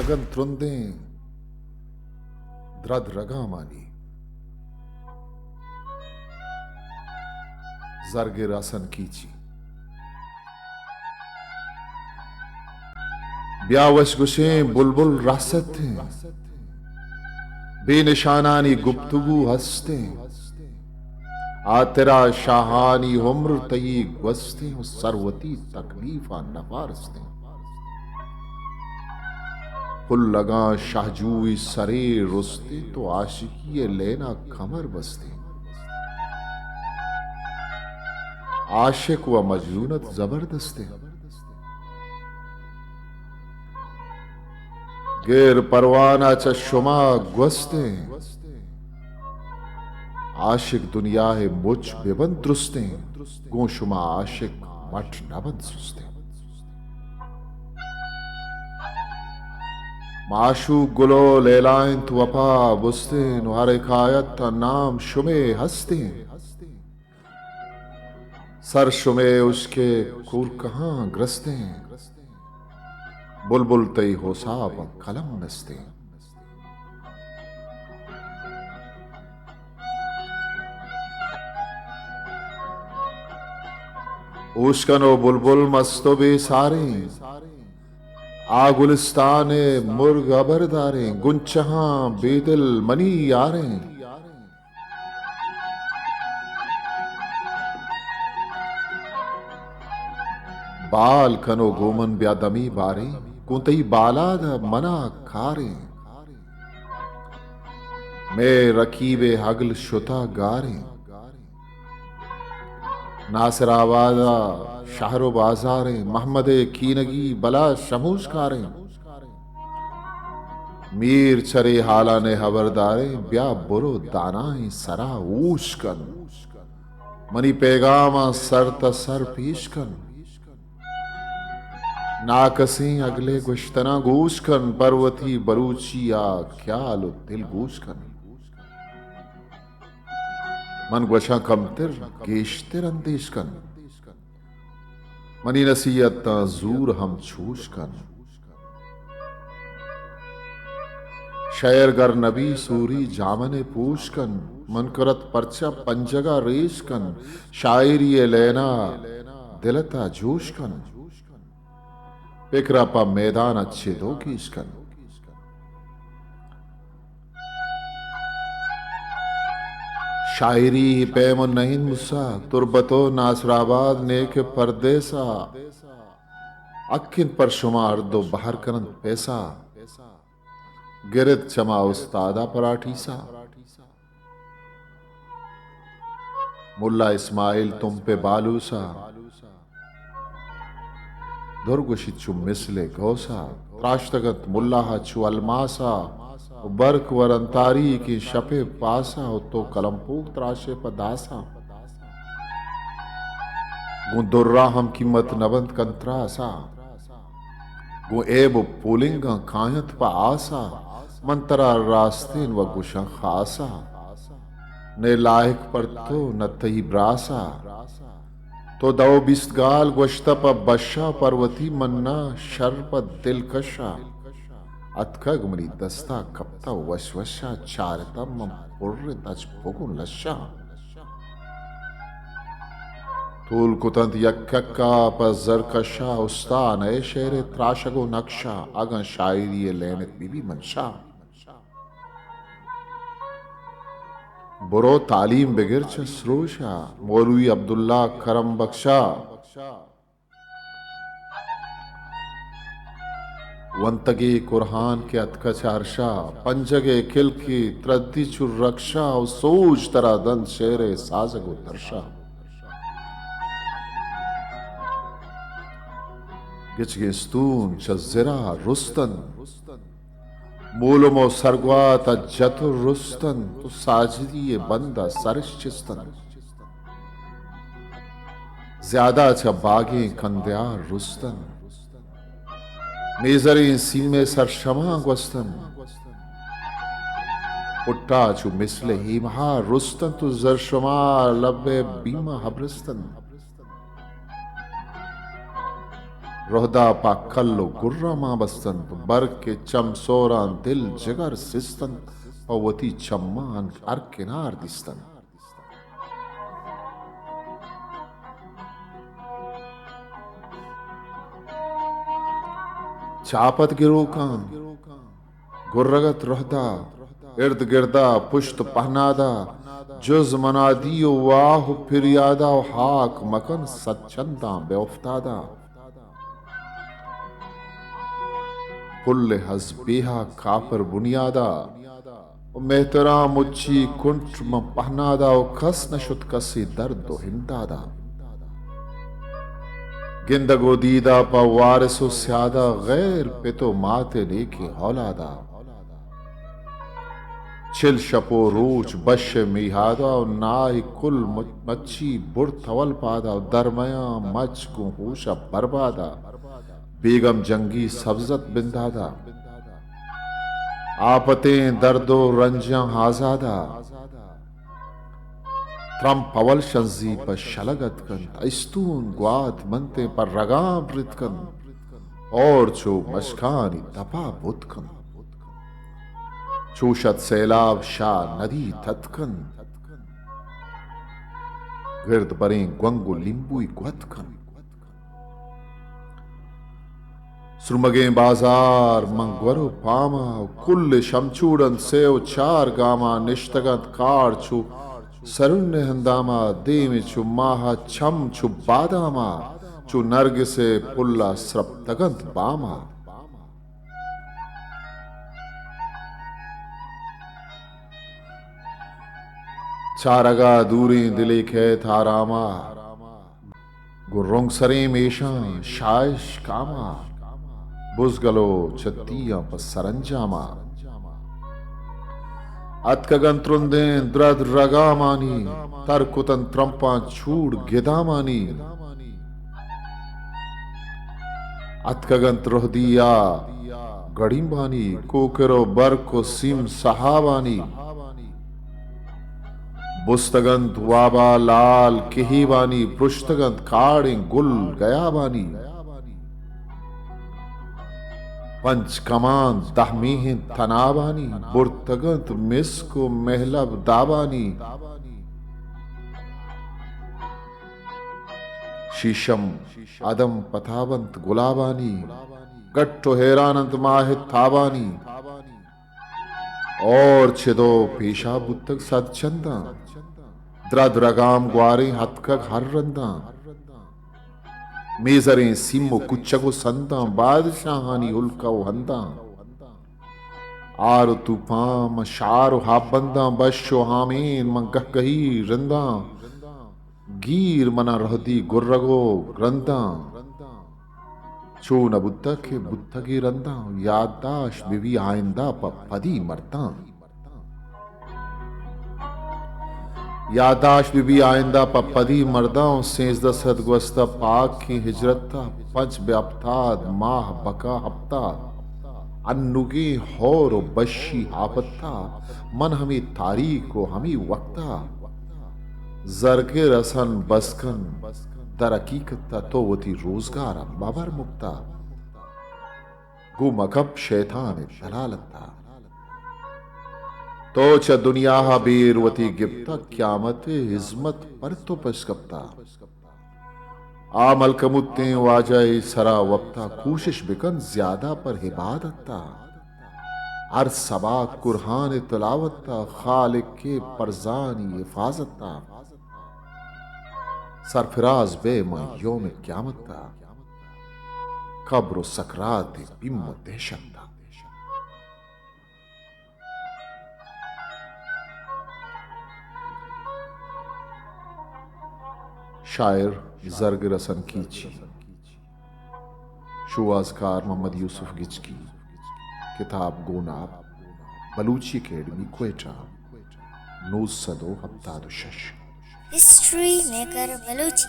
गगन त्रुंदें द्रद रगामानी जरगे रसन कीची ब्यावश गुशें बुलबुल रासत थे बेनिशानानी गुप्तगू हंसते आतरा शाहानी उम्र तई गस्ते सरवती तकलीफा नवारस्ते पुल लगा शाहजूई सरे रुस्ते तो आशिकी लेना कमर बसते आशिक व मजनूनत जबरदस्ते गेर परवाना चशुमा गुस्ते आशिक दुनिया है मुझ बेबंद दुरुस्ते गोशुमा आशिक मठ नबंद सुस्ते माशू गुलो लेलाइन तु अपा बुस्ते नुहारे कायत नाम शुमे हस्ते सर शुमे उसके कूर कहां ग्रस्ते बुलबुल तई होसाब कलम नस्ते उश्कनो बुलबुल मस्तो बेसारे आ गुलिस्तान मुर्ग अबरदारे गुंचहा बेदिल मनी यारे बाल कनो गोमन ब्यादमी बारे कुंतई बालाद मना खारे मैं रकीबे हगल शुता गारे नासराबादा शहरो बाजारे मोहम्मदे कीनगी बला शमूश कारे मीर चरे हाला ने हवरदारे ब्या बुरो दानाई सरा ऊशकन मनी पैगामा सर तसर पेशकन नाकसी अगले गुश्तना गूशकन पर्वती बरूचिया ख्याल दिल गूशकन मन गुशा कमतिर गेशतिर अंदेशकन मनी नसीहत जूर हम छूशकन शयर गर नबी सूरी जामने पूशकन मन करत परचा पंजगा रेशकन शायरी लेना दिलता जोशकन पिकरापा मैदान अच्छे दो कीशकन शायरी पैमन नहीं मुसा तुरबतो नासराबाद नेक परदेसा अखिन पर शुमार दो बाहर करन पैसा गिरद चमा उस्तादा पराठीसा मुल्ला इस्माइल तुम पे बालूसा दुर्गुशिचु मिसले गौसा त्राश्तगत मुल्लाह छु अलमासा बर्क वरंतारी की शपे पासा तो कलमपूक त्राशे पदासा गु दुर्रा हम कीमत नबंद कंत्रासा गु एब पुलिंग कायत पा आसा मंतरा रास्ते व गुशा खासा ने लायक पर तो न तई ब्रासा तो दो बिस्तगाल गोश्तप बशा पर्वती मन्ना शर्प दिलकशा अतकगमरी दस्ता कप्ता वशवशा चारतम पुर्र तच पुगुन लशा तूल कुतंत यक्का पर जरकशा उस्ता नए शेरे त्राशगो नक्शा अगन शायरी लेनत बीबी मनशा बुरो तालीम बिगिर सरोशा मौलवी अब्दुल्ला करम बख्शा वंतगे कुरहान के अतकचारशा पंजगे किल की त्रद्दी चुर रक्षा सोच तरा दंत शेरे साजगो दर्शा गिचगे स्तून चजिरा रुस्तन मूलमो सरगवात जतुर रुस्तन तो साजदी बंदा सरश्चिस्तन ज्यादा छ बागे कंद्यार रुस्तन मेजरे सीमे सरशमा गुस्तन पुट्टा चु मिसले हिमहा रुस्तन तो जरशमा लब्बे बीमा हब्रस्तन रोहदा पा कल्लो गुर्रा मां बस्तन बर के चम सोरान दिल जगर सिस्तन पवती चम्मान अर किनार दिस्तन चापत गिरो का गुर्रगत रोहदा इर्द गिर्दा पुश्त पहनादा जुज मनादियो वाह फिरियादा हाक मकन सच्चंदा बेउफ्तादा पुल्ले हजबेहा कापर बुनियादा मेहतराम उच्ची कुंठ म पहनादा कस नशुत कसी दर्द हिंदादा गिंदगो दीदा पा वारिसो स्यादा गैर पे तो माते लेके हौलादा छिल शपो रूच बश मिहादा नाई कुल मच्छी बुर थवल पादा दरमया मच को होशा बर्बादा बेगम जंगी सब्जत बिंदादा आपतें दर्दो रंजा आजादा त्रम पवल शंजी पर शलगत कन अस्तून ग्वात मनते पर रगाम रितकन और छो मशकानी तपा बुतकन चूशत सैलाब शाह नदी थतकन गिरद बरें ग्वंगो लिंबुई ग्वतकन सुरमगे बाजार मंगवरो पामा कुल शमचूड़न सेव चार गामा निश्तगत कार छु सरुन्ने हंदामा देम छु माहा छम छु बादामा छु नर्ग से पुल्ला स्रप्तगंत बामा चारगा दूरी दिले खे थारामा गुर्रोंग सरे मेशा शाइश कामा बुजगलो छत्तिया पर सरंजामा अतकगन त्रुंदे द्रद रगामानी तरकुतन त्रंपा छूड़ गिदामानी अतकगन त्रोहदिया गड़ीबानी कोकरो बर को सिम सहाबानी बुस्तगंत वाबा लाल किहीबानी पृष्ठगंत काड़िंग गुल गयाबानी पंच कमान दहमीहिन तनाबानी बुर्तगंत मिसको महलब दाबानी शीशम अदम पथावंत गुलाबानी गट्टो हैरानंत माहित थाबानी और छिदो पेशा बुतक सदचंदा द्रद रगाम ग्वारे हथकग हर रंदा मेजरें सिमो कुच्चगो संदा बादशाहानी उल्का हंदा आर तूफान शारो हाबंदा बशो हामीन मंगह गही रंदा गीर मना रहदी गुर्रगो रंदा चून बुद्धके बुद्धगी रंदा यादाश बिवी आइंदा पदी मरता यादाश बीबी आइंदा पदी मर्दाओं सेज दसद गुस्ता पाक की हिजरता पंच व्याप्ताद माह बका हफ्ता अन्नुगे होर बशी आपत्ता मन हमें तारीख को हमें वक्ता जरगे रसन बसकन दर हकीकता तो वती रोजगार बाबर मुक्ता गु मकब शैतान दलालता तो च दुनिया बेरवती गिप्ता क्यामत हिजमत पर तो पशकप्ता आमल कमुत्ते वाजाए सरा वक्ता कोशिश बिकन ज्यादा पर हिबादत्ता अर सबात कुरहान तलावत्ता खालिक के परजानी हिफाजत्ता सरफराज बे योम क्यामत्ता कब्र सकरात बिम दहशत्ता शायर जरग रसन कीची शुआजकार मोहम्मद यूसुफ गिचकी किताब गोनाब बलूची अकेडमी क्वेटा 900 हफ्ता 6 हिस्ट्री मेकर बलूची